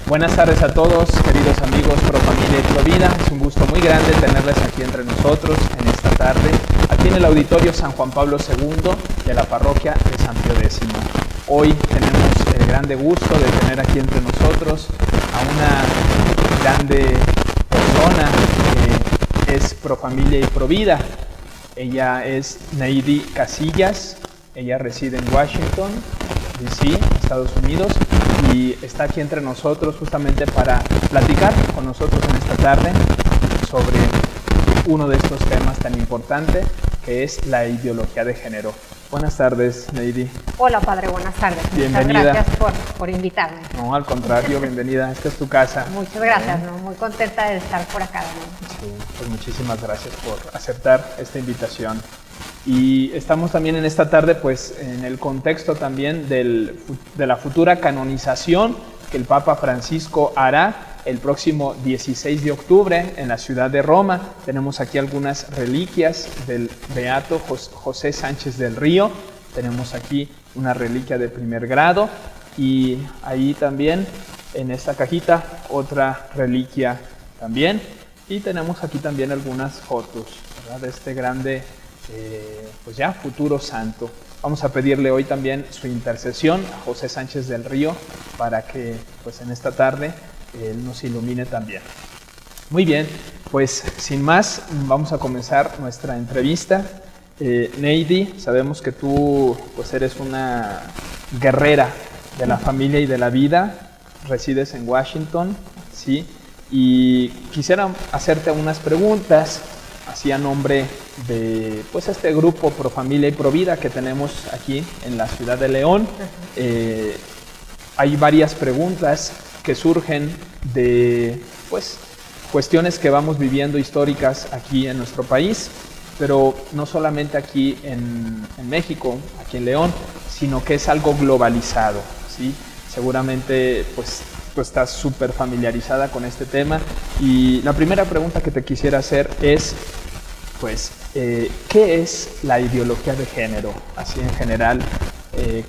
Buenas tardes a todos, queridos amigos Pro Familia y Pro Vida. Es un gusto muy grande tenerles aquí entre nosotros en esta tarde, aquí en el Auditorio San Juan Pablo II de la Parroquia de San Pío X. Hoy tenemos el grande gusto de tener aquí entre nosotros a una grande persona que es Pro Familia y Pro Vida. Ella es Neidy Casillas, ella reside en Washington, D.C., Estados Unidos, y está aquí entre nosotros justamente para platicar con nosotros en esta tarde sobre uno de estos temas tan importantes que es la ideología de género. Buenas tardes, Neidy. Hola, padre, buenas tardes. Bienvenida. Muchas gracias por invitarme. No, al contrario, bienvenida. Esta es tu casa. Muchas gracias, ¿no? Muy contenta de estar por acá, ¿no? Sí, pues muchísimas gracias por aceptar esta invitación. Y estamos también en esta tarde pues en el contexto también de la futura canonización que el Papa Francisco hará el próximo 16 de octubre en la ciudad de Roma. Tenemos aquí algunas reliquias del beato José Sánchez del Río. Tenemos aquí una reliquia de primer grado y ahí también en esta cajita otra reliquia también. Y tenemos aquí también algunas fotos, ¿verdad?, de este grande pues ya futuro santo. Vamos a pedirle hoy también su intercesión a José Sánchez del Río para que pues en esta tarde él nos ilumine también. Muy bien, pues sin más vamos a comenzar nuestra entrevista. Neidy, sabemos que tú pues eres una guerrera de la familia y de la vida, resides en Washington, ¿sí? Y quisiera hacerte unas preguntas así a nombre de pues este grupo Pro Familia y Pro Vida que tenemos aquí en la ciudad de León. Hay varias preguntas que surgen de pues cuestiones que vamos viviendo históricas aquí en nuestro país, pero no solamente aquí en México, aquí en León, sino que es algo globalizado, ¿sí? Seguramente pues tú estás súper familiarizada con este tema y la primera pregunta que te quisiera hacer es pues, ¿qué es la ideología de género? Así en general,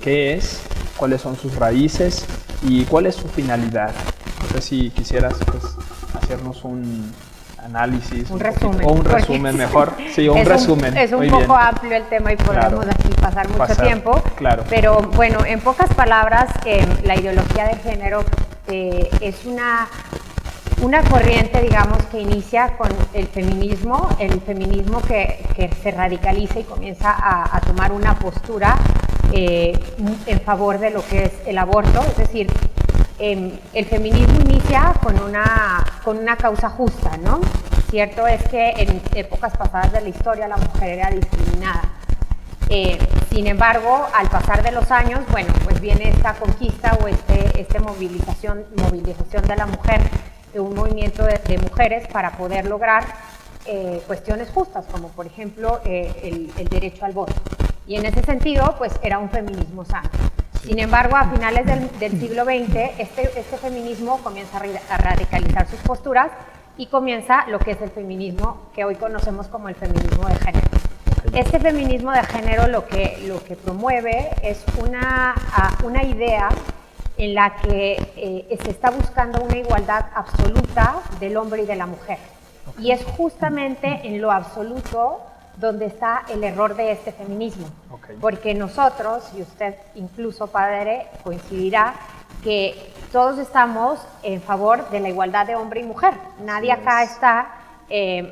¿qué es? ¿Cuáles son sus raíces? ¿Y cuál es su finalidad? No sé si quisieras pues, hacernos un análisis. Un resumen. O un resumen mejor. Sí, un resumen. Es un poco amplio el tema y podemos aquí pasar mucho tiempo. Claro. Pero bueno, en pocas palabras, la ideología de género es una corriente, digamos, que inicia con el feminismo que se radicaliza y comienza a tomar una postura en favor de lo que es el aborto. Es decir, el feminismo inicia con una causa justa, ¿no? Cierto es que en épocas pasadas de la historia la mujer era discriminada. Sin embargo, al pasar de los años, bueno, pues viene esta conquista o esta movilización de la mujer, de un movimiento de mujeres para poder lograr cuestiones justas, como por ejemplo el derecho al voto. Y en ese sentido, pues era un feminismo sano. Sin embargo, a finales del siglo XX, este feminismo comienza a radicalizar sus posturas y comienza lo que es el feminismo que hoy conocemos como el feminismo de género. Este feminismo de género lo que promueve es una idea en la que se está buscando una igualdad absoluta del hombre y de la mujer. Y es justamente en lo absoluto donde está el error de este feminismo. Porque nosotros, y usted incluso, padre, coincidirá, que todos estamos en favor de la igualdad de hombre y mujer. Nadie acá está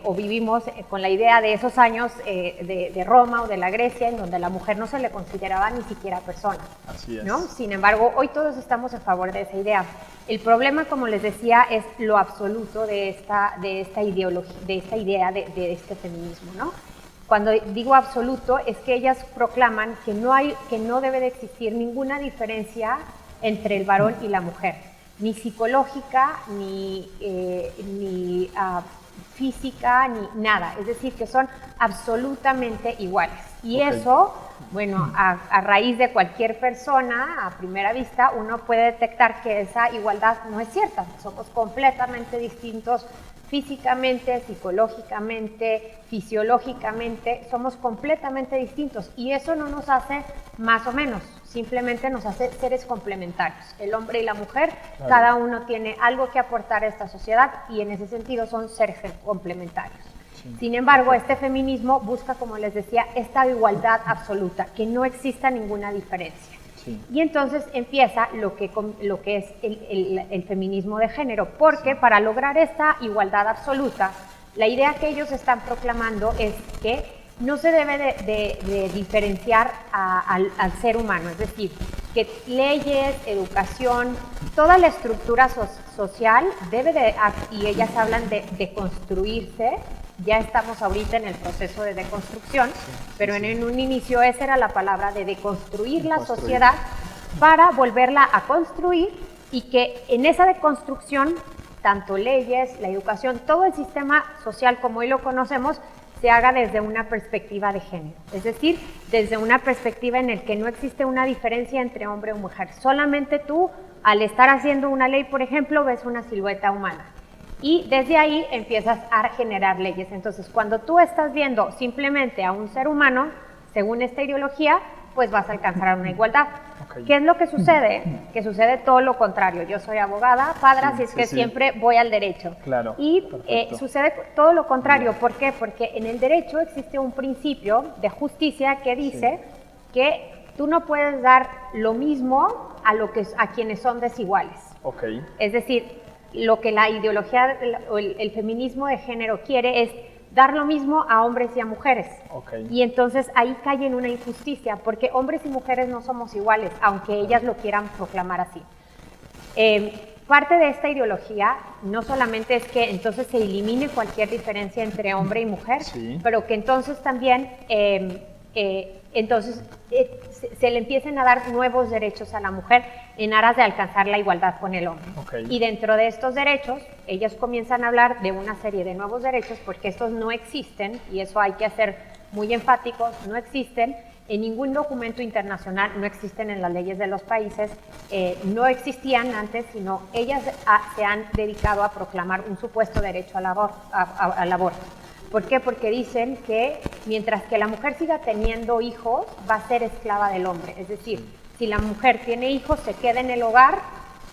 o vivimos con la idea de esos años de Roma o de la Grecia, en donde la mujer no se le consideraba ni siquiera persona. Así es. ¿No? Sin embargo, hoy todos estamos en favor de esa idea. El problema, como les decía, es lo absoluto de esta ideología, de esta idea de este feminismo, ¿no? Cuando digo absoluto, es que ellas proclaman que no debe de existir ninguna diferencia entre el varón y la mujer, ni psicológica, ni física, ni nada. Es decir, que son absolutamente iguales. Y eso, bueno, a raíz de cualquier persona, a primera vista, uno puede detectar que esa igualdad no es cierta. Somos completamente distintos físicamente, psicológicamente, fisiológicamente, somos completamente distintos y eso no nos hace más o menos, simplemente nos hace seres complementarios. El hombre y la mujer, claro, cada uno tiene algo que aportar a esta sociedad y en ese sentido son seres complementarios. Sí. Sin embargo, este feminismo busca, como les decía, esta igualdad absoluta, que no exista ninguna diferencia. Sí. Y entonces empieza lo que es el feminismo de género, porque para lograr esta igualdad absoluta, la idea que ellos están proclamando es que no se debe de diferenciar al ser humano, es decir, que leyes, educación, toda la estructura social debe de, y ellas hablan de construirse. Ya estamos ahorita en el proceso de deconstrucción, pero en un inicio esa era la palabra de deconstruir la sociedad para volverla a construir y que en esa deconstrucción, tanto leyes, la educación, todo el sistema social como hoy lo conocemos, se haga desde una perspectiva de género, es decir, desde una perspectiva en el que no existe una diferencia entre hombre o mujer. Solamente tú, al estar haciendo una ley, por ejemplo, ves una silueta humana. Y desde ahí empiezas a generar leyes. Entonces, cuando tú estás viendo simplemente a un ser humano, según esta ideología, pues vas a alcanzar una igualdad. Okay. ¿Qué es lo que sucede? Que sucede todo lo contrario. Yo soy abogada, padra, así es que siempre voy al derecho. Claro, y sucede todo lo contrario. ¿Por qué? Porque en el derecho existe un principio de justicia que dice que tú no puedes dar lo mismo a quienes son desiguales. Okay. Es decir, lo que la ideología o el feminismo de género quiere es dar lo mismo a hombres y a mujeres. Okay. Y entonces ahí cae en una injusticia, porque hombres y mujeres no somos iguales, aunque ellas lo quieran proclamar así. Parte de esta ideología no solamente es que entonces se elimine cualquier diferencia entre hombre y mujer, pero que entonces también se le empiecen a dar nuevos derechos a la mujer en aras de alcanzar la igualdad con el hombre. Okay. Y dentro de estos derechos, ellas comienzan a hablar de una serie de nuevos derechos porque estos no existen, y eso hay que ser muy enfáticos, no existen en ningún documento internacional, no existen en las leyes de los países, no existían antes, sino ellas se han dedicado a proclamar un supuesto derecho al aborto. ¿Por qué? Porque dicen que mientras que la mujer siga teniendo hijos, va a ser esclava del hombre. Es decir, si la mujer tiene hijos, se queda en el hogar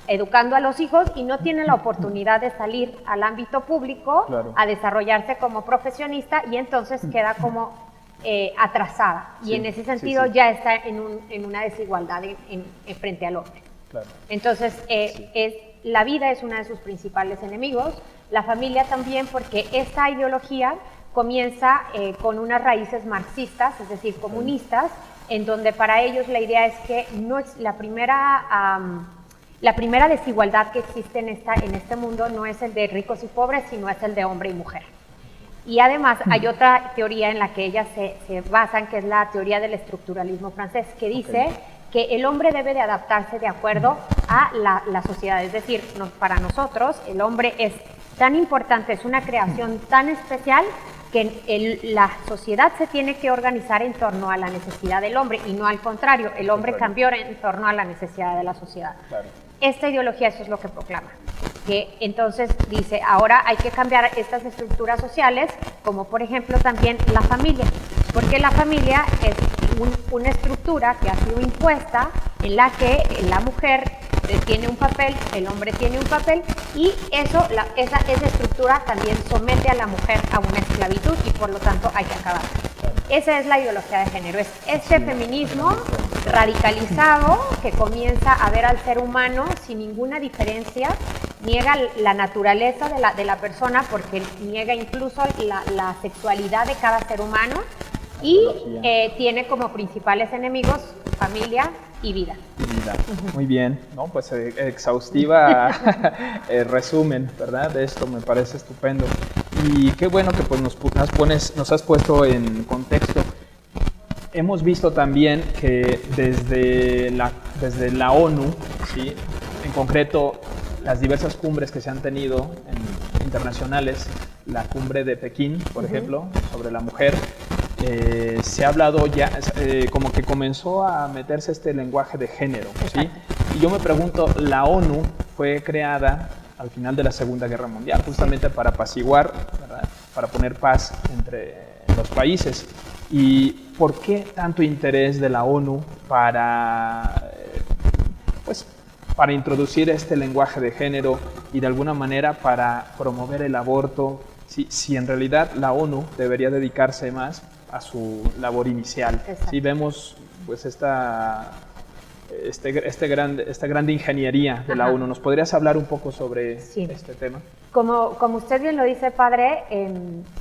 educando a los hijos y no tiene la oportunidad de salir al ámbito público a desarrollarse como profesionista y entonces queda como atrasada. Y en ese sentido ya está en una desigualdad en frente al hombre. Claro. Entonces, la vida es uno de sus principales enemigos, la familia también, porque esta ideología comienza con unas raíces marxistas, es decir, comunistas, en donde para ellos la idea es que no es la primera desigualdad que existe en este mundo no es el de ricos y pobres, sino es el de hombre y mujer. Y además hay otra teoría en la que ellas se basan, que es la teoría del estructuralismo francés, que dice que el hombre debe de adaptarse de acuerdo a la sociedad. Es decir, para nosotros el hombre es tan importante, es una creación tan especial que la sociedad se tiene que organizar en torno a la necesidad del hombre y no al contrario, el hombre cambió en torno a la necesidad de la sociedad. Claro. Esta ideología eso es lo que proclama, que entonces dice, ahora hay que cambiar estas estructuras sociales, como por ejemplo también la familia, porque la familia es una estructura que ha sido impuesta en la que la mujer tiene un papel, el hombre tiene un papel y esa estructura también somete a la mujer a una esclavitud y por lo tanto hay que acabar. Esa es la ideología de género, es este feminismo radicalizado que comienza a ver al ser humano sin ninguna diferencia, niega la naturaleza de la persona porque niega incluso la sexualidad de cada ser humano y tiene como principales enemigos familia y vida. Muy bien, ¿no? Pues exhaustiva resumen, ¿verdad? De esto me parece estupendo. Y qué bueno que pues nos has puesto en contexto. Hemos visto también que desde la ONU, ¿sí? En concreto, las diversas cumbres que se han tenido internacionales, la cumbre de Pekín, por ejemplo, sobre la mujer, se ha hablado ya, como que comenzó a meterse este lenguaje de género, ¿sí? Y yo me pregunto, la ONU fue creada al final de la Segunda Guerra Mundial, justamente para apaciguar, ¿verdad? Para poner paz entre los países. ¿Y por qué tanto interés de la ONU para, para introducir este lenguaje de género y de alguna manera para promover el aborto? Si en realidad la ONU debería dedicarse más a su labor inicial. Si vemos pues esta grande ingeniería de la ONU. ¿Nos podrías hablar un poco sobre este tema? Como usted bien lo dice, padre,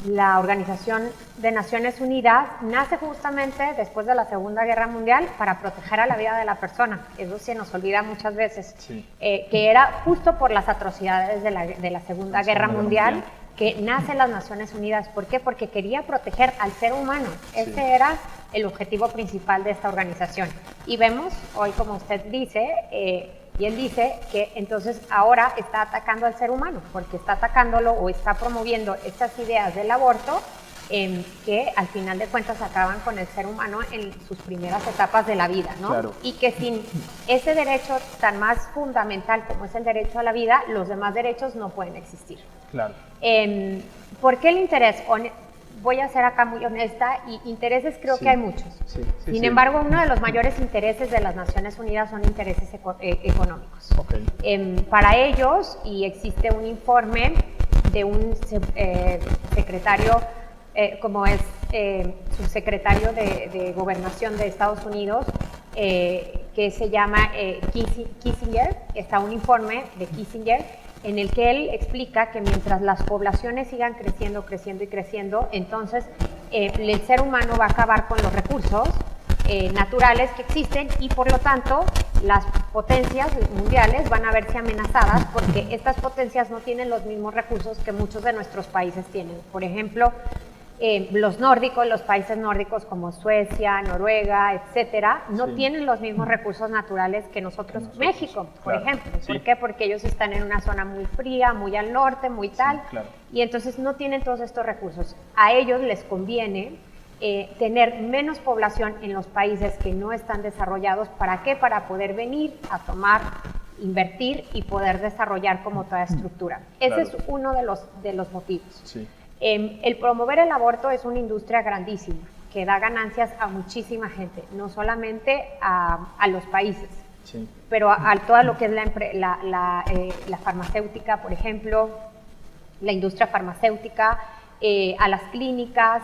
la Organización de Naciones Unidas nace justamente después de la Segunda Guerra Mundial para proteger a la vida de la persona. Eso se nos olvida muchas veces, que era justo por las atrocidades de la Segunda Guerra Mundial que nacen las Naciones Unidas. ¿Por qué? Porque quería proteger al ser humano. Ese era el objetivo principal de esta organización. Y vemos hoy, como usted dice, y él dice que entonces ahora está atacando al ser humano, porque está atacándolo o está promoviendo estas ideas del aborto que al final de cuentas acaban con el ser humano en sus primeras etapas de la vida, ¿no? Claro. Y que sin ese derecho tan más fundamental como es el derecho a la vida, los demás derechos no pueden existir. Claro. ¿Por qué el interés? Voy a ser acá muy honesta, y intereses creo que hay muchos. Sin embargo, uno de los mayores intereses de las Naciones Unidas son intereses económicos. Para ellos, y existe un informe de un secretario, como es subsecretario de Gobernación de Estados Unidos, que se llama Kissinger. Está un informe de Kissinger en el que él explica que mientras las poblaciones sigan creciendo y creciendo, entonces el ser humano va a acabar con los recursos naturales que existen, y por lo tanto las potencias mundiales van a verse amenazadas porque estas potencias no tienen los mismos recursos que muchos de nuestros países tienen. Por ejemplo, los países nórdicos como Suecia, Noruega, etcétera, no tienen los mismos recursos naturales que nosotros. México, por ejemplo. ¿Por qué? Porque ellos están en una zona muy fría, muy al norte, muy tal, y entonces no tienen todos estos recursos. A ellos les conviene tener menos población en los países que no están desarrollados. ¿Para qué? Para poder venir a tomar, invertir y poder desarrollar como toda estructura. Ese es uno de los motivos. El promover el aborto es una industria grandísima que da ganancias a muchísima gente, no solamente a los países, pero a todo lo que es la farmacéutica, por ejemplo, la industria farmacéutica, a las clínicas,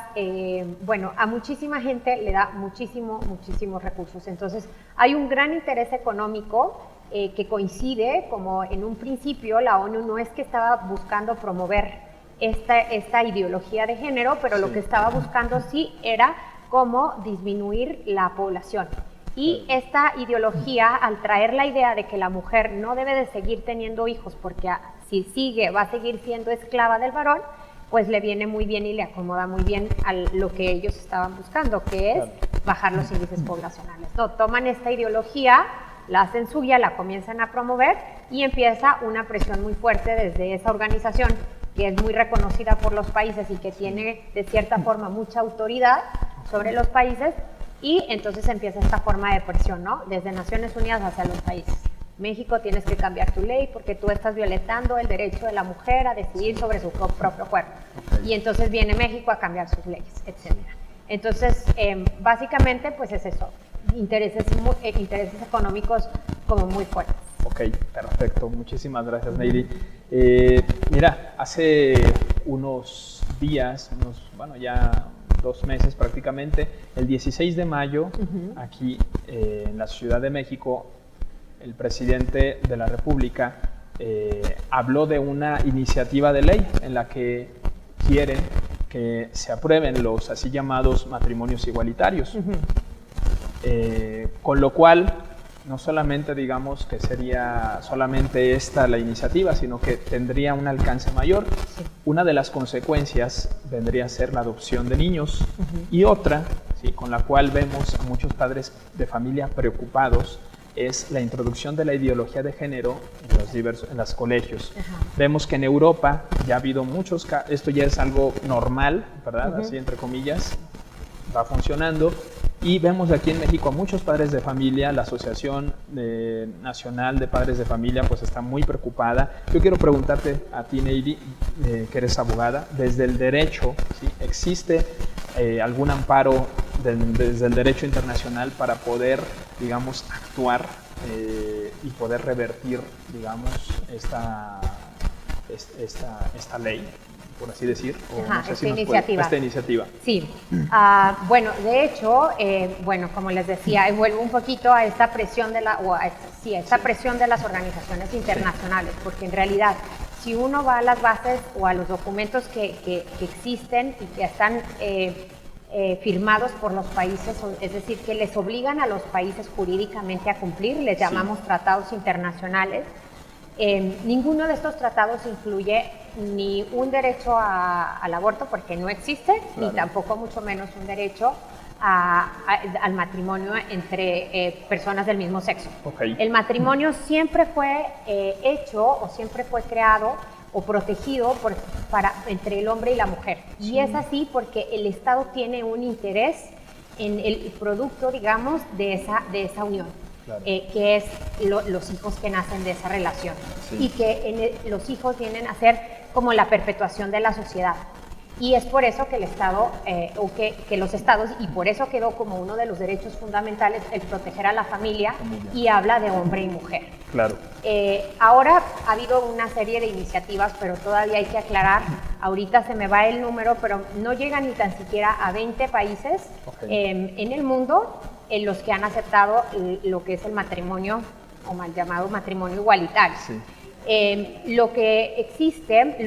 a muchísima gente le da muchísimos recursos. Entonces hay un gran interés económico que coincide, como en un principio la ONU no es que estaba buscando promover esta ideología de género, pero lo que estaba buscando era cómo disminuir la población. Y esta ideología, al traer la idea de que la mujer no debe de seguir teniendo hijos porque si sigue va a seguir siendo esclava del varón, pues le viene muy bien y le acomoda muy bien a lo que ellos estaban buscando, que es bajar los índices poblacionales. No, toman esta ideología, la hacen suya, la comienzan a promover y empieza una presión muy fuerte desde esa organización, que es muy reconocida por los países y que tiene de cierta forma mucha autoridad sobre los países, y entonces empieza esta forma de presión, ¿no? Desde Naciones Unidas hacia los países. México, tienes que cambiar tu ley porque tú estás violentando el derecho de la mujer a decidir sobre su propio cuerpo. Y entonces viene México a cambiar sus leyes, etc. Entonces, básicamente, pues es eso, intereses económicos como muy fuertes. Ok, perfecto. Muchísimas gracias, Neyri. Mira, hace unos días, ya 2 meses prácticamente, el 16 de mayo, aquí en la Ciudad de México, el presidente de la República habló de una iniciativa de ley en la que quiere que se aprueben los así llamados matrimonios igualitarios. Con lo cual, no solamente digamos que sería solamente esta la iniciativa, sino que tendría un alcance mayor. Una de las consecuencias vendría a ser la adopción de niños, y otra, con la cual vemos a muchos padres de familia preocupados, es la introducción de la ideología de género en los colegios. Vemos que en Europa ya ha habido muchos casos, esto ya es algo normal, ¿verdad? Así entre comillas, va funcionando. Y vemos aquí en México a muchos padres de familia. La Asociación Nacional de Padres de Familia pues está muy preocupada. Yo quiero preguntarte a ti, Neidy, que eres abogada, desde el derecho, ¿sí? ¿Existe algún amparo desde el derecho internacional para poder, digamos, actuar y poder revertir, digamos, esta ley, por así decir? O Ajá, no sé esta si nos iniciativa. esta iniciativa. Sí, bueno, de hecho, bueno, como les decía, y vuelvo un poquito a esta presión de presión de las organizaciones internacionales, porque en realidad, si uno va a las bases o a los documentos que existen y que están firmados por los países, es decir, que les obligan a los países jurídicamente a cumplir, les llamamos tratados internacionales. Ninguno de estos tratados incluye ni un derecho al aborto, porque no existe, ni tampoco mucho menos un derecho al matrimonio entre personas del mismo sexo. Okay. El matrimonio siempre fue hecho o siempre fue creado o protegido entre el hombre y la mujer. Sí. Y es así porque el Estado tiene un interés en el producto, digamos, de esa unión. Claro. Que es los hijos que nacen de esa relación. Sí. Y que los hijos vienen a ser como la perpetuación de la sociedad. Y es por eso que el Estado, que los Estados, y por eso quedó como uno de los derechos fundamentales el proteger a la familia, y habla de hombre y mujer. Claro. Ahora ha habido una serie de iniciativas, pero todavía hay que aclarar, ahorita se me va el número, pero no llega ni tan siquiera a 20 países en el mundo en los que han aceptado lo que es el matrimonio, o mal llamado matrimonio igualitario. Sí. Lo que existe,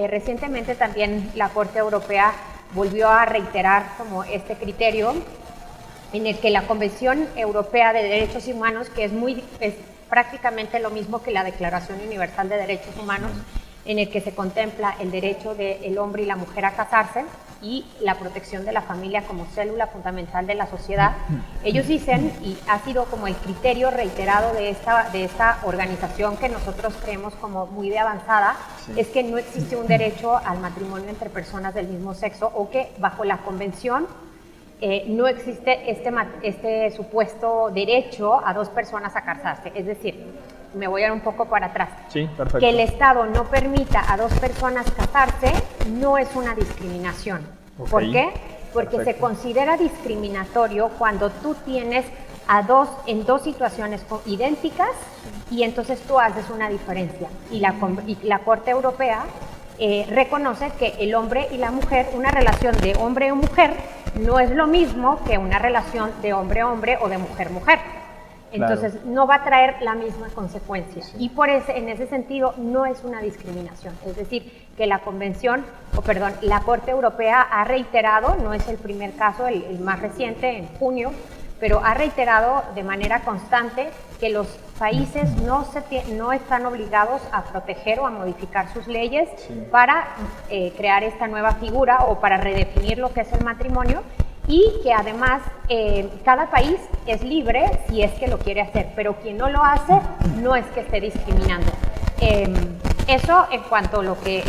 recientemente también la Corte Europea volvió a reiterar como este criterio en el que la Convención Europea de Derechos Humanos, que es prácticamente lo mismo que la Declaración Universal de Derechos Humanos, en el que se contempla el derecho del hombre y la mujer a casarse y la protección de la familia como célula fundamental de la sociedad. Ellos dicen, y ha sido como el criterio reiterado de esta organización que nosotros creemos como muy de avanzada, es que no existe un derecho al matrimonio entre personas del mismo sexo, o que bajo la convención no existe este supuesto derecho a dos personas a casarse. Es decir, me voy a ir un poco para atrás. Sí, perfecto. Que el Estado no permita a dos personas casarse no es una discriminación. Okay. ¿Por qué? Porque se considera discriminatorio cuando tú tienes en dos situaciones idénticas y entonces tú haces una diferencia. Y la Corte Europea reconoce que el hombre y la mujer, una relación de hombre o mujer, no es lo mismo que una relación de hombre-hombre o de mujer-mujer. Entonces, claro, no va a traer la misma consecuencia. Sí. Y por en ese sentido, no es una discriminación. Es decir, que la Corte Europea ha reiterado, no es el primer caso, el más reciente, en junio, pero ha reiterado de manera constante que los países no están obligados a proteger o a modificar sus leyes para crear esta nueva figura o para redefinir lo que es el matrimonio, y que además cada país es libre si es que lo quiere hacer, pero quien no lo hace no es que esté discriminando. Eso en cuanto a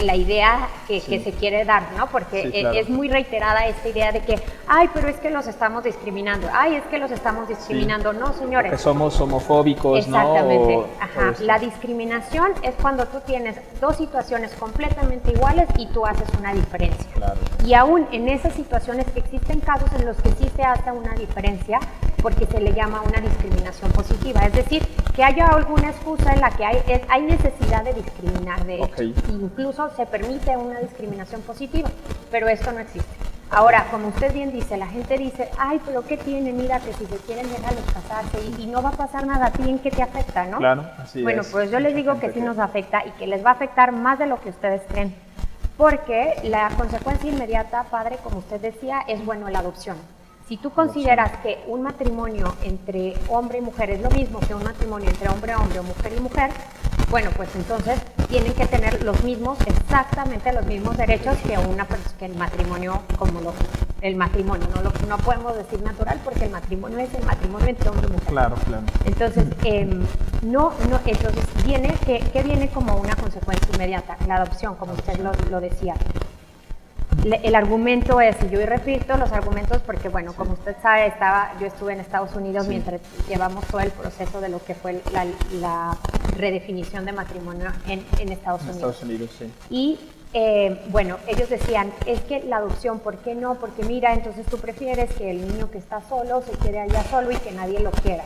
la idea que se quiere dar, ¿no? Porque claro, es muy reiterada esta idea de que, ay, pero es que los estamos discriminando, ay, es que los estamos discriminando. No, señores. Porque somos homofóbicos, exactamente, ¿no? Ajá. La discriminación es cuando tú tienes dos situaciones completamente iguales y tú haces una diferencia. Claro. Y aún en esas situaciones existen casos en los que sí se hace una diferencia, porque se le llama una discriminación positiva, es decir, que haya alguna excusa en la que hay necesidad de discriminar, de hecho, incluso se permite una discriminación positiva, pero esto no existe. Ahora, como usted bien dice, la gente dice, ay, pero ¿qué tiene? Mira, que si se quieren dejarlos casarse y no va a pasar nada, ¿a ti en qué te afecta, no? Claro, así es. Bueno, pues yo les digo que sí nos afecta y que les va a afectar más de lo que ustedes creen, porque la consecuencia inmediata, padre, como usted decía, es, bueno, la adopción. Si tú consideras que un matrimonio entre hombre y mujer es lo mismo que un matrimonio entre hombre-hombre o mujer y mujer, bueno, pues entonces tienen que tener exactamente los mismos derechos que el matrimonio, el matrimonio, no podemos decir natural, porque el matrimonio es el matrimonio entre hombre y mujer. Claro, claro. Entonces, entonces ¿qué viene como una consecuencia inmediata? La adopción, como usted lo decía. el argumento es, y yo repito los argumentos porque, bueno, como usted sabe, yo estuve en Estados Unidos mientras llevamos todo el proceso de lo que fue la redefinición de matrimonio en Estados Unidos. Estados Unidos, sí. Y bueno, ellos decían, es que la adopción, ¿por qué no? Porque mira, entonces tú prefieres que el niño que está solo se quede allá solo y que nadie lo quiera.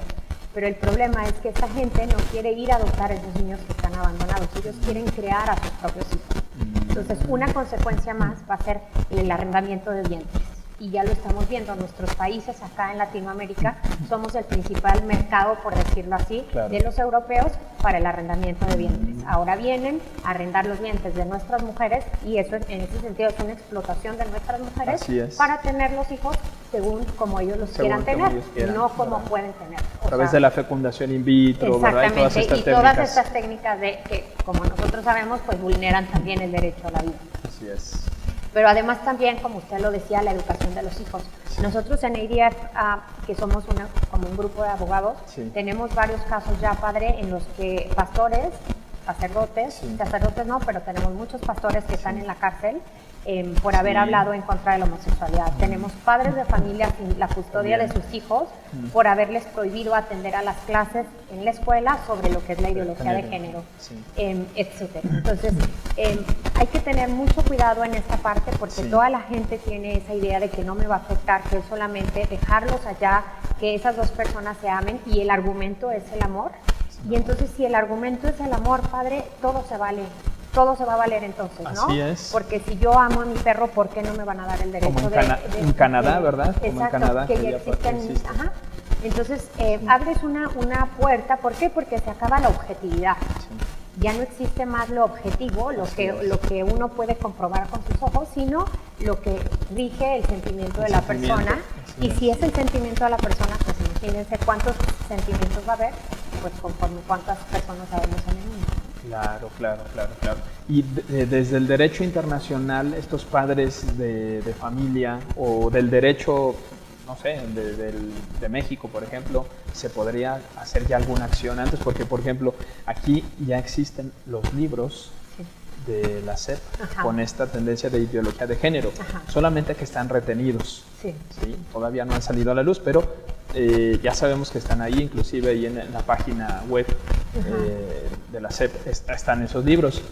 Pero el problema es que esta gente no quiere ir a adoptar a esos niños que están abandonados, ellos quieren crear a sus propios hijos. Entonces, una consecuencia más va a ser el arrendamiento de vientres. Y ya lo estamos viendo, nuestros países acá en Latinoamérica somos el principal mercado, por decirlo así, de los europeos para el arrendamiento de vientres. Ahora vienen a arrendar los vientres de nuestras mujeres y eso en ese sentido es una explotación de nuestras mujeres para tener los hijos según como ellos los quieran tener, no como pueden tener. A través de la fecundación in vitro, exactamente, ¿verdad? Y todas estas técnicas que, como nosotros sabemos, pues vulneran también el derecho a la vida. Así es. Pero además también, como usted lo decía, la educación de los hijos. Nosotros en ADF, que somos como un grupo de abogados, tenemos varios casos ya, padre, en los que pastores, sacerdotes no, pero tenemos muchos pastores que están en la cárcel por haber hablado en contra de la homosexualidad. Tenemos padres de familia sin la custodia de sus hijos por haberles prohibido atender a las clases en la escuela sobre lo que es la ideología de género, etc. Entonces, hay que tener mucho cuidado en esta parte porque toda la gente tiene esa idea de que no me va a afectar, que es solamente dejarlos allá, que esas dos personas se amen y el argumento es el amor. Y entonces, si el argumento es el amor, padre, todo se vale. Todo se va a valer entonces, ¿no? Así es. Porque si yo amo a mi perro, ¿por qué no me van a dar el derecho como en Canadá, ¿verdad? Como exacto, en Canadá, que ya existen. Ajá. Entonces, abres una puerta, ¿por qué? Porque se acaba la objetividad. Ya no existe más lo objetivo, lo que uno puede comprobar con sus ojos, sino lo que rige el sentimiento de la persona. Y si es el sentimiento de la persona, pues imagínense cuántos sentimientos va a haber, pues conforme cuántas personas sabemos en el mundo. Claro. Y desde el derecho internacional, estos padres de familia o del derecho, no sé, de México, por ejemplo, ¿se podría hacer ya alguna acción antes? Porque, por ejemplo, aquí ya existen los libros de la SEP con esta tendencia de ideología de género, solamente que están retenidos. ¿Sí? Todavía no han salido a la luz, pero ya sabemos que están ahí, inclusive ahí en la página web de la SEP están esos libros.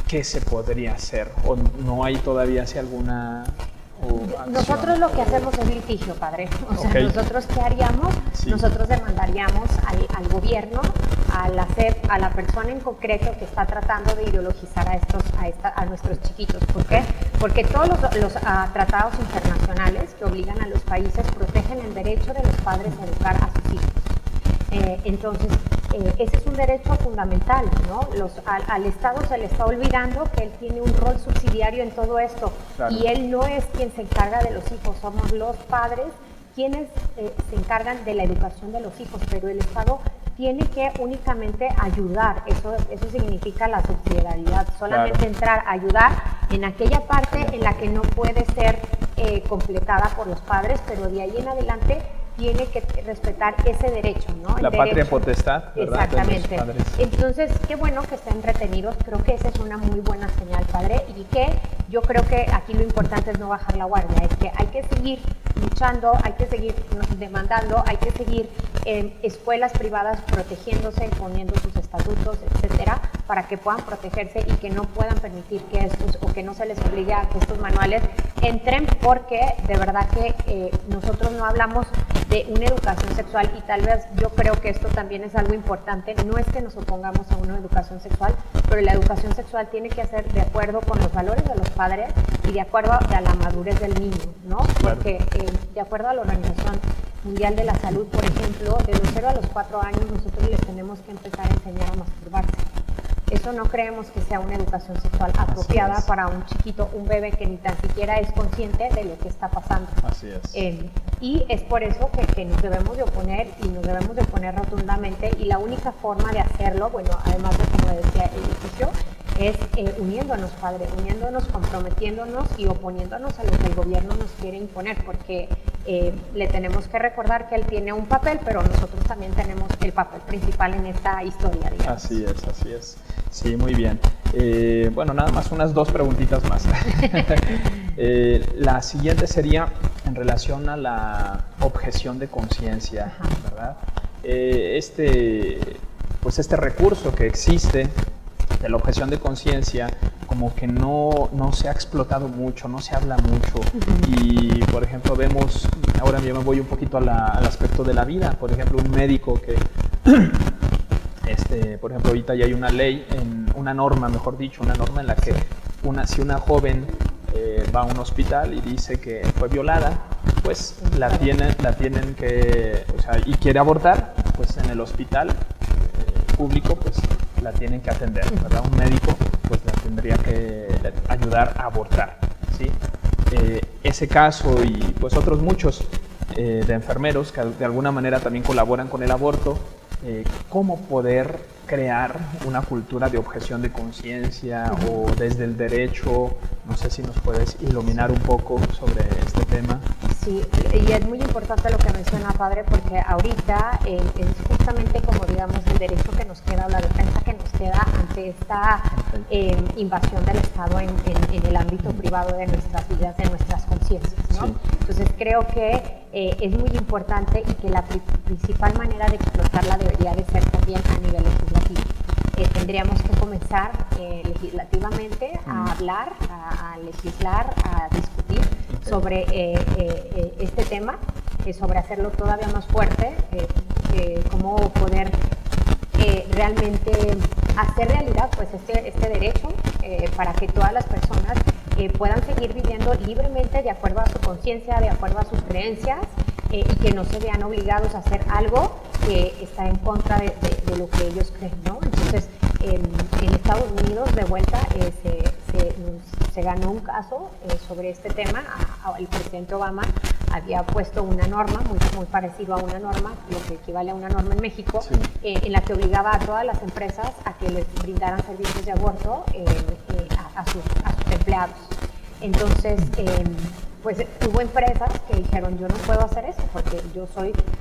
¿Qué se podría hacer? ¿O no hay todavía alguna acción? Nosotros lo que hacemos es litigio, padre. O sea, nosotros ¿qué haríamos? Nosotros demandaríamos al gobierno, a la SEP, a la persona en concreto que está tratando de ideologizar a nuestros chiquitos. ¿Por qué? Porque todos los tratados internacionales que obligan a los países protegen el derecho de los padres a educar a sus hijos. Entonces, ese es un derecho fundamental, ¿no? Al Estado se le está olvidando que él tiene un rol subsidiario en todo esto y él no es quien se encarga de los hijos, somos los padres quienes se encargan de la educación de los hijos, pero el Estado tiene que únicamente ayudar, eso significa la subsidiariedad, solamente entrar a ayudar en aquella parte en la que no puede ser completada por los padres, pero de ahí en adelante tiene que respetar ese derecho, ¿no? La patria potestad, ¿verdad? Exactamente. Entonces, qué bueno que estén retenidos, creo que esa es una muy buena señal, padre, y que yo creo que aquí lo importante es no bajar la guardia, es que hay que seguir luchando, hay que seguir demandando, hay que seguir en escuelas privadas protegiéndose, poniendo sus estatutos, etcétera, para que puedan protegerse y que no puedan permitir que estos, o que no se les obligue a que estos manuales entren, porque de verdad que nosotros no hablamos de una educación sexual y tal vez yo creo que esto también es algo importante, no es que nos opongamos a una educación sexual, pero la educación sexual tiene que ser de acuerdo con los valores de los padres y de acuerdo a la madurez del niño, ¿no? Porque de acuerdo a la Organización Mundial de la Salud, por ejemplo, de los 0 a los 4 años nosotros les tenemos que empezar a enseñar a masturbarse. Eso no creemos que sea una educación sexual apropiada para un chiquito, un bebé que ni tan siquiera es consciente de lo que está pasando. Así es. Y es por eso que nos debemos de oponer y nos debemos de oponer rotundamente, y la única forma de hacerlo, bueno, además de como decía el edificio, es uniéndonos, padre, uniéndonos, comprometiéndonos y oponiéndonos a lo que el gobierno nos quiere imponer, porque le tenemos que recordar que él tiene un papel, pero nosotros también tenemos el papel principal en esta historia, digamos. Así es. Sí, muy bien. Bueno, nada más unas 2 preguntitas más. La siguiente sería en relación a la objeción de conciencia, ¿verdad? Pues este recurso que existe de la objeción de conciencia como que no se ha explotado mucho, no se habla mucho. Y, por ejemplo, vemos, ahora yo me voy un poquito al aspecto de la vida, por ejemplo, un médico que, por ejemplo, ahorita ya hay una ley, una norma, mejor dicho, una norma en la que si una joven va a un hospital y dice que fue violada, pues la tienen que, o sea, y quiere abortar, pues en el hospital público, pues la tienen que atender, ¿verdad? Un médico, pues la tendría que ayudar a abortar, ¿sí? Ese caso y pues otros muchos de enfermeros que de alguna manera también colaboran con el aborto, ¿cómo poder crear una cultura de objeción de conciencia o desde el derecho? No sé si nos puedes iluminar un poco sobre este tema. Sí, y es muy importante lo que menciona, padre, porque ahorita es justamente como, digamos, el derecho que nos queda o la defensa que nos queda ante esta invasión del Estado en el ámbito privado de nuestras vidas, de nuestras conciencias, ¿no? Sí. Entonces creo que es muy importante y que la principal manera de explotarla debería de ser también a nivel legislativo. Tendríamos que comenzar legislativamente a hablar, a legislar, a discutir sobre este tema, sobre hacerlo todavía más fuerte, cómo poder realmente hacer realidad pues este derecho para que todas las personas puedan seguir viviendo libremente de acuerdo a su conciencia, de acuerdo a sus creencias, y que no se vean obligados a hacer algo que está en contra de lo que ellos creen, ¿no? Entonces, en Estados Unidos, de vuelta, se ganó un caso sobre este tema. El presidente Obama había puesto una norma, muy parecido a una norma, lo que equivale a una norma en México, sí, en la que obligaba a todas las empresas a que les brindaran servicios de aborto a sus empleados. Entonces, pues hubo empresas que dijeron, yo no puedo hacer eso porque yo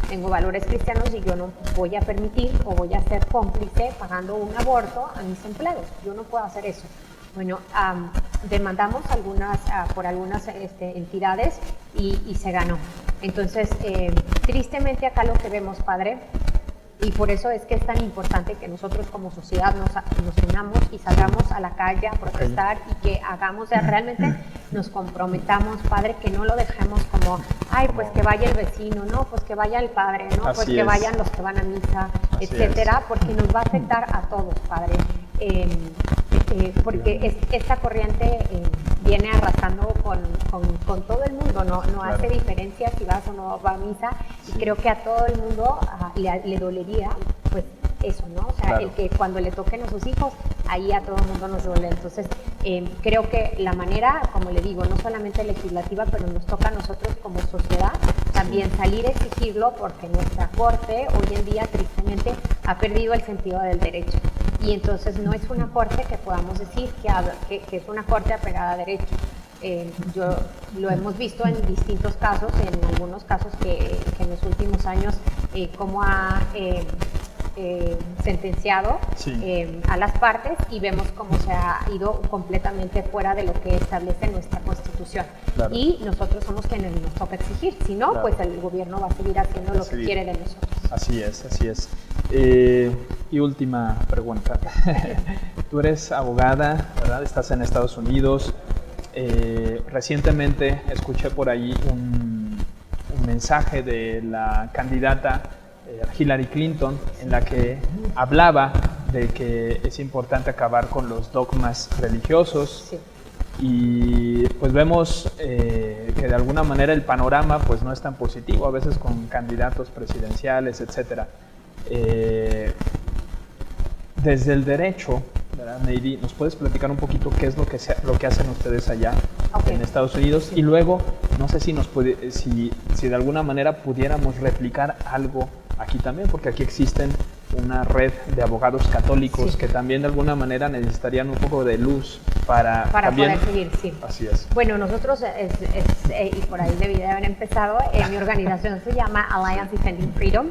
tengo valores cristianos y yo no voy a permitir o voy a ser cómplice pagando un aborto a mis empleados. Yo no puedo hacer eso. Bueno, demandamos por algunas entidades y se ganó. Entonces, tristemente acá lo que vemos, padre, y por eso es que es tan importante que nosotros como sociedad nos unamos y salgamos a la calle a protestar y que realmente nos comprometamos, padre, que no lo dejemos como, ay, pues que vaya el vecino, no, pues que vaya el padre, no, pues que vayan los que van a misa, etcétera, porque nos va a afectar a todos, padre. Porque esta corriente viene arrasando con todo el mundo, no claro, hace diferencia si vas o no vas a misa, y creo que a todo el mundo le dolería pues eso, ¿no? O sea, claro, el que cuando le toquen a sus hijos, ahí a todo el mundo nos duele. Entonces, creo que la manera, como le digo, no solamente legislativa, pero nos toca a nosotros como sociedad también salir a exigirlo, porque nuestra corte hoy en día tristemente ha perdido el sentido del derecho. Y entonces no es una corte que podamos decir que es una corte apegada a derecho. Lo hemos visto en distintos casos, en algunos casos que en los últimos años, cómo ha sentenciado a las partes, y vemos cómo se ha ido completamente fuera de lo que establece nuestra Constitución. Claro. Y nosotros somos quienes nos toca exigir, si no, claro, pues el gobierno va a seguir haciendo lo que quiere de nosotros. Así es, así es. Y última pregunta. Tú eres abogada, ¿verdad? Estás en Estados Unidos. Recientemente escuché por ahí un mensaje de la candidata Hillary Clinton, en la que hablaba de que es importante acabar con los dogmas religiosos. Sí. Y pues vemos que de alguna manera el panorama pues no es tan positivo a veces con candidatos presidenciales, etcétera. Desde el derecho, ¿verdad, Neidy? ¿Nos puedes platicar un poquito qué es lo que hacen ustedes allá en Estados Unidos? Sí. Y luego, no sé si si de alguna manera pudiéramos replicar algo aquí también, porque aquí existen una red de abogados católicos que también de alguna manera necesitarían un poco de luz para también poder seguir, sí. Así es. Bueno, nosotros, y por ahí debí de haber empezado, mi organización se llama Alliance Defending Freedom,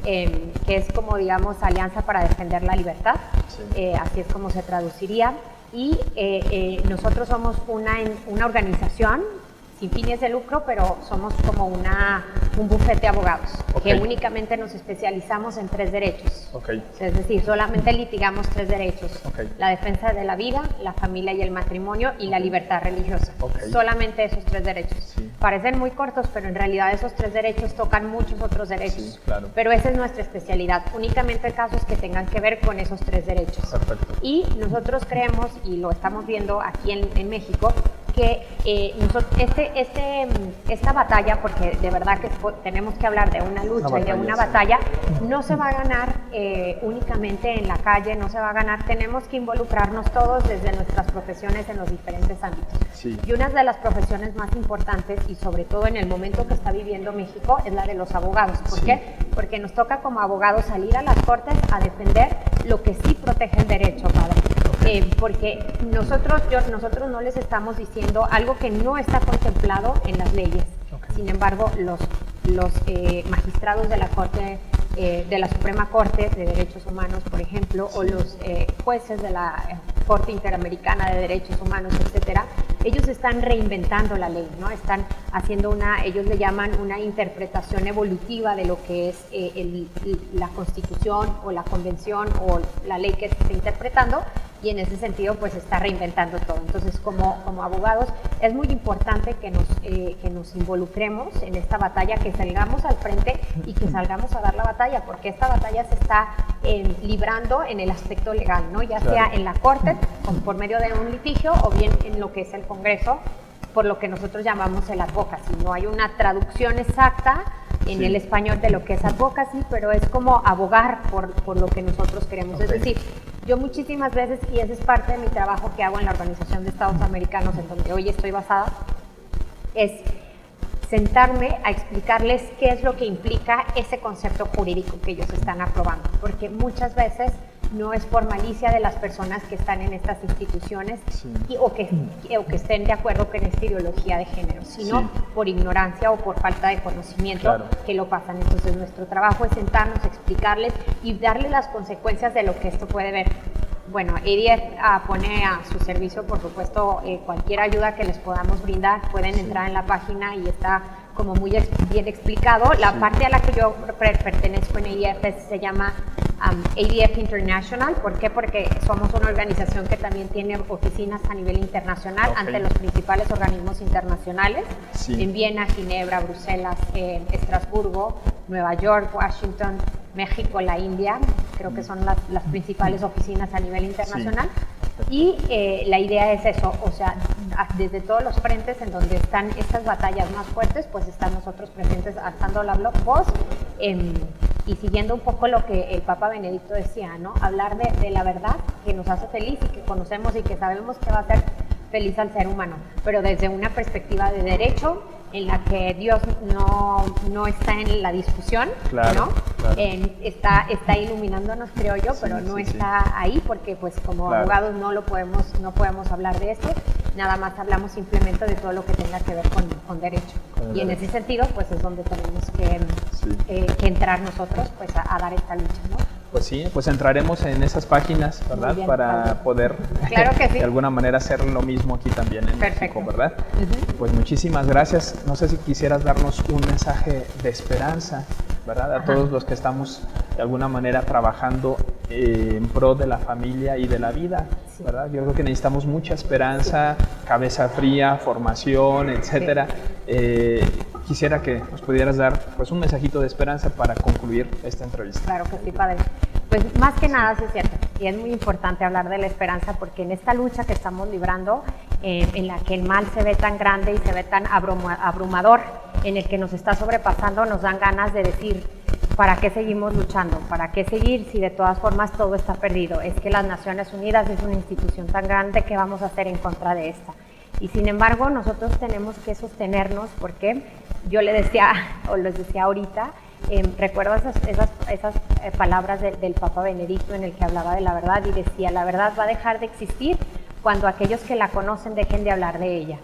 que es como, digamos, Alianza para Defender la Libertad, así es como se traduciría. y nosotros somos una organización sin fines de lucro, pero somos como un bufete de abogados, que únicamente nos especializamos en 3 derechos. Es decir, solamente litigamos 3 derechos. La defensa de la vida, la familia y el matrimonio y la libertad religiosa. Solamente esos 3 derechos. Parecen muy cortos, pero en realidad esos 3 derechos tocan muchos otros derechos. Pero esa es nuestra especialidad, únicamente casos que tengan que ver con esos 3 derechos. Y nosotros creemos, y lo estamos viendo aquí en México, que esta batalla, porque de verdad que tenemos que hablar de una lucha y de una batalla, no se va a ganar únicamente en la calle, no se va a ganar, tenemos que involucrarnos todos desde nuestras profesiones en los diferentes ámbitos. Y una de las profesiones más importantes, y sobre todo en el momento que está viviendo México, es la de los abogados. ¿Por qué? Porque nos toca como abogados salir a las cortes a defender lo que sí protege el derecho, padre. Porque nosotros no les estamos diciendo algo que no está contemplado en las leyes. Sin embargo, los magistrados de la Corte, de la Suprema Corte de Derechos Humanos, por ejemplo, o los jueces de la Corte Interamericana de Derechos Humanos, etcétera, ellos están reinventando la ley, ¿no? Están haciendo ellos le llaman una interpretación evolutiva de lo que es la Constitución o la Convención o la ley que se está interpretando, y en ese sentido pues está reinventando todo. Entonces como abogados es muy importante que nos involucremos en esta batalla, que salgamos al frente y que salgamos a dar la batalla, porque esta batalla se está librando en el aspecto legal, ¿no? Ya sea en la corte por medio de un litigio o bien en lo que es el Congreso, por lo que nosotros llamamos el advocacy. No hay una traducción exacta en el español de lo que es advocacy, pero es como abogar por lo que nosotros queremos. Es decir, yo muchísimas veces, y ese es parte de mi trabajo que hago en la Organización de Estados Americanos, en donde hoy estoy basada, es sentarme a explicarles qué es lo que implica ese concepto jurídico que ellos están aprobando, porque muchas veces no es por malicia de las personas que están en estas instituciones o que estén de acuerdo con esta ideología de género, sino por ignorancia o por falta de conocimiento que lo pasan. Entonces nuestro trabajo es sentarnos, explicarles y darles las consecuencias de lo que esto puede ver. Bueno, ADF pone a su servicio, por supuesto, cualquier ayuda que les podamos brindar. Pueden entrar en la página y está como muy bien explicado. La parte a la que yo pertenezco en ADF se llama ADF International. ¿Por qué? Porque somos una organización que también tiene oficinas a nivel internacional ante los principales organismos internacionales, en Viena, Ginebra, Bruselas, Estrasburgo, Nueva York, Washington, México, la India. Creo que son las principales oficinas a nivel internacional. Y la idea es eso, o sea, desde todos los frentes en donde están estas batallas más fuertes, pues están nosotros presentes alzando la voz y siguiendo un poco lo que el Papa Benedicto decía, ¿no? Hablar de la verdad que nos hace feliz y que conocemos y que sabemos que va a hacer feliz al ser humano, pero desde una perspectiva de derecho, en la que Dios no está en la discusión, ¿no? Está iluminándonos, creo yo, pero no está ahí, porque pues como abogados no podemos hablar de esto, nada más hablamos simplemente de todo lo que tenga que ver con derecho. Y en ese sentido, pues es donde tenemos que entrar nosotros pues a dar esta lucha, ¿no? Pues sí, pues entraremos en esas páginas, ¿verdad? Bien, para poder de alguna manera hacer lo mismo aquí también en México, ¿verdad? Pues muchísimas gracias. No sé si quisieras darnos un mensaje de esperanza, ¿verdad? A todos los que estamos de alguna manera trabajando en pro de la familia y de la vida, ¿verdad? Yo creo que necesitamos mucha esperanza, cabeza fría, formación, etcétera. Quisiera que nos pudieras dar pues un mensajito de esperanza para concluir esta entrevista. Claro que sí, padre. Pues más que nada, sí es cierto, y es muy importante hablar de la esperanza, porque en esta lucha que estamos librando, en la que el mal se ve tan grande y se ve tan abrumador, en el que nos está sobrepasando, nos dan ganas de decir, ¿para qué seguimos luchando? ¿Para qué seguir si de todas formas todo está perdido? Es que las Naciones Unidas es una institución tan grande, ¿qué vamos a hacer en contra de esta? Y sin embargo, nosotros tenemos que sostenernos, porque yo les decía ahorita, recuerdo esas palabras del Papa Benedicto, en el que hablaba de la verdad y decía, la verdad va a dejar de existir cuando aquellos que la conocen dejen de hablar de ella.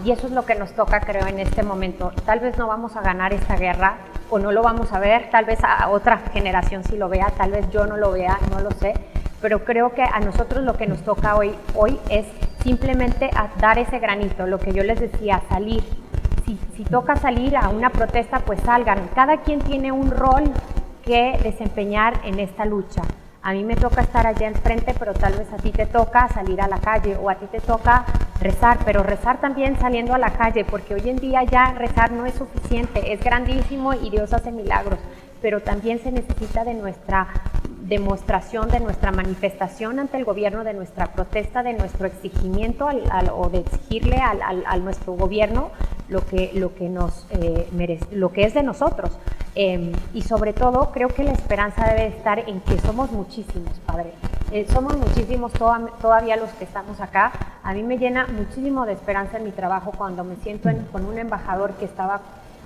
Y eso es lo que nos toca, creo, en este momento. Tal vez no vamos a ganar esta guerra o no lo vamos a ver, tal vez a otra generación sí lo vea, tal vez yo no lo vea, no lo sé, pero creo que a nosotros lo que nos toca hoy es simplemente dar ese granito, lo que yo les decía, salir. Si toca salir a una protesta, pues salgan. Cada quien tiene un rol que desempeñar en esta lucha. A mí me toca estar allá enfrente, pero tal vez a ti te toca salir a la calle, o a ti te toca rezar, pero rezar también saliendo a la calle, porque hoy en día ya rezar no es suficiente, es grandísimo y Dios hace milagros, pero también se necesita de nuestra demostración, de nuestra manifestación ante el gobierno, de nuestra protesta, de nuestro exigimiento o de exigirle al nuestro gobierno lo que es de nosotros. Y sobre todo creo que la esperanza debe estar en que somos muchísimos, Padre. Somos muchísimos todavía los que estamos acá. A mí me llena muchísimo de esperanza en mi trabajo cuando me siento con un embajador que estaba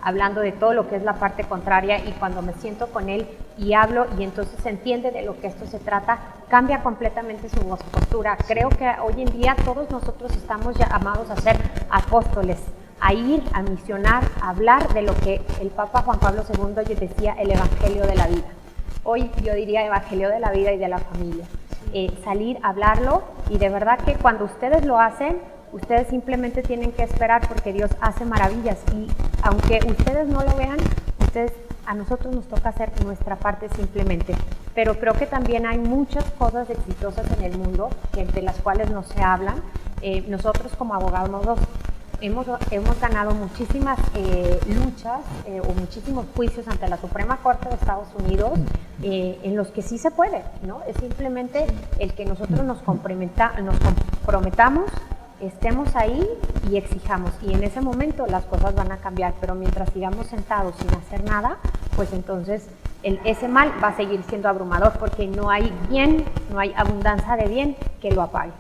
hablando de todo lo que es la parte contraria, y cuando me siento con él y hablo y entonces se entiende de lo que esto se trata, cambia completamente su postura. Creo que hoy en día todos nosotros estamos llamados a ser apóstoles, a ir, a misionar, a hablar de lo que el Papa Juan Pablo II decía, el Evangelio de la vida. Hoy yo diría Evangelio de la vida y de la familia. Salir a hablarlo, y de verdad que cuando ustedes lo hacen, ustedes simplemente tienen que esperar, porque Dios hace maravillas, y aunque ustedes no lo vean, a nosotros nos toca hacer nuestra parte simplemente. Pero creo que también hay muchas cosas exitosas en el mundo de las cuales no se hablan. Nosotros como abogados hemos ganado muchísimas luchas o muchísimos juicios ante la Suprema Corte de Estados Unidos, en los que sí se puede, ¿no? Es simplemente el que nosotros nos comprometamos, estemos ahí y exijamos, y en ese momento las cosas van a cambiar. Pero mientras sigamos sentados sin hacer nada, pues entonces ese mal va a seguir siendo abrumador, porque no hay bien, no hay abundancia de bien que lo apague.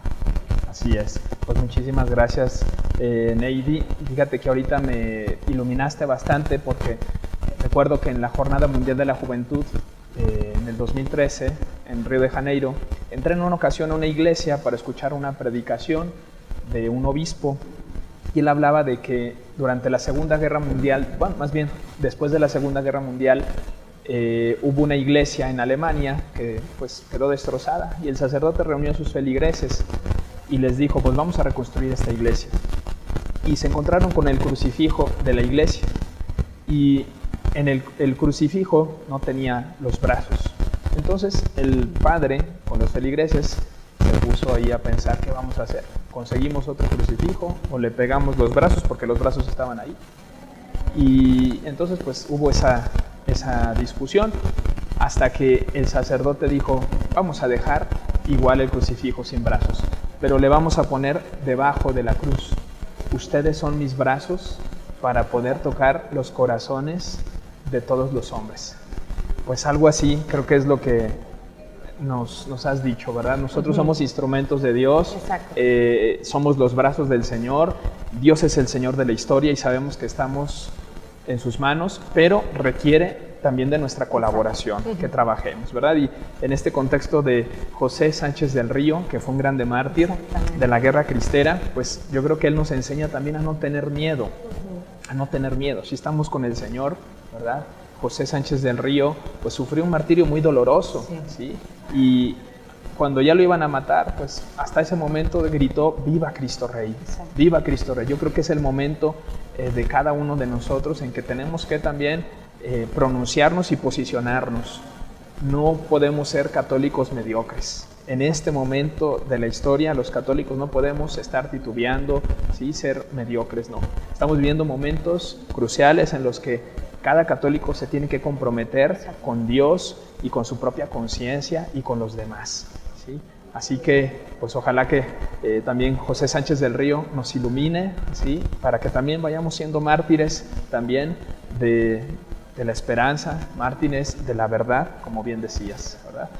Así es. Pues muchísimas gracias, Neidy. Fíjate que ahorita me iluminaste bastante, porque recuerdo que en la Jornada Mundial de la Juventud, en el 2013, en Río de Janeiro, entré en una ocasión a una iglesia para escuchar una predicación de un obispo, y él hablaba de que durante la Segunda Guerra Mundial, bueno, más bien después de la Segunda Guerra Mundial, hubo una iglesia en Alemania que pues quedó destrozada, y el sacerdote reunió a sus feligreses y les dijo, pues vamos a reconstruir esta iglesia. Y se encontraron con el crucifijo de la iglesia, y en el crucifijo no tenía los brazos. Entonces el padre con los feligreses se puso ahí a pensar, ¿qué vamos a hacer? ¿Conseguimos otro crucifijo o le pegamos los brazos? Porque los brazos estaban ahí. Y entonces pues hubo esa discusión, hasta que el sacerdote dijo, vamos a dejar igual el crucifijo sin brazos, pero le vamos a poner debajo de la cruz, ustedes son mis brazos para poder tocar los corazones de todos los hombres. Pues algo así creo que es lo que nos has dicho, ¿verdad? Nosotros somos instrumentos de Dios, somos los brazos del Señor. Dios es el Señor de la historia y sabemos que estamos en sus manos, pero requiere también de nuestra colaboración, que trabajemos, ¿verdad? Y en este contexto de José Sánchez del Río, que fue un grande mártir de la guerra cristera, pues yo creo que él nos enseña también a no tener miedo, a no tener miedo. Si estamos con el Señor, ¿verdad? José Sánchez del Río pues sufrió un martirio muy doloroso, ¿sí? Y cuando ya lo iban a matar, pues hasta ese momento gritó, ¡viva Cristo Rey! ¡Viva Cristo Rey! Yo creo que es el momento de cada uno de nosotros en que tenemos que también pronunciarnos y posicionarnos. No podemos ser católicos mediocres. En este momento de la historia, los católicos no podemos estar titubeando, ¿sí? Ser mediocres, no. Estamos viviendo momentos cruciales en los que cada católico se tiene que comprometer con Dios y con su propia conciencia y con los demás, ¿sí? Así que, pues ojalá que también José Sánchez del Río nos ilumine, ¿sí? Para que también vayamos siendo mártires también de la esperanza, mártires de la verdad, como bien decías, ¿verdad?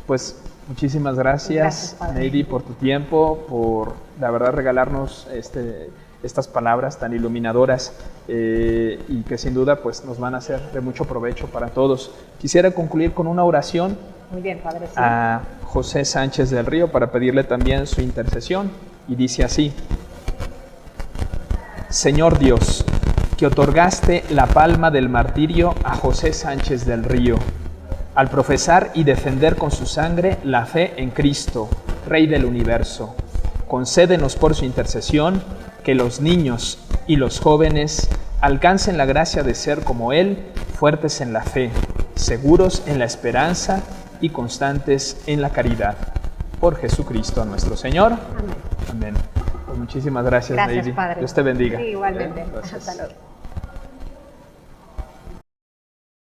Pues muchísimas gracias, Neidy, por tu tiempo, por la verdad regalarnos estas palabras tan iluminadoras y que sin duda pues nos van a ser de mucho provecho para todos. Quisiera concluir con una oración. Muy bien, Padre, sí. A José Sánchez del Río para pedirle también su intercesión, y dice así: Señor Dios, que otorgaste la palma del martirio a José Sánchez del Río, al profesar y defender con su sangre la fe en Cristo, Rey del universo. Concédenos por su intercesión que los niños y los jóvenes alcancen la gracia de ser como Él, fuertes en la fe, seguros en la esperanza y constantes en la caridad. Por Jesucristo nuestro Señor. Amén. Amén. Pues muchísimas gracias, Gracias, Neidy. Padre. Dios te bendiga. Sí, igualmente. Gracias. Hasta luego.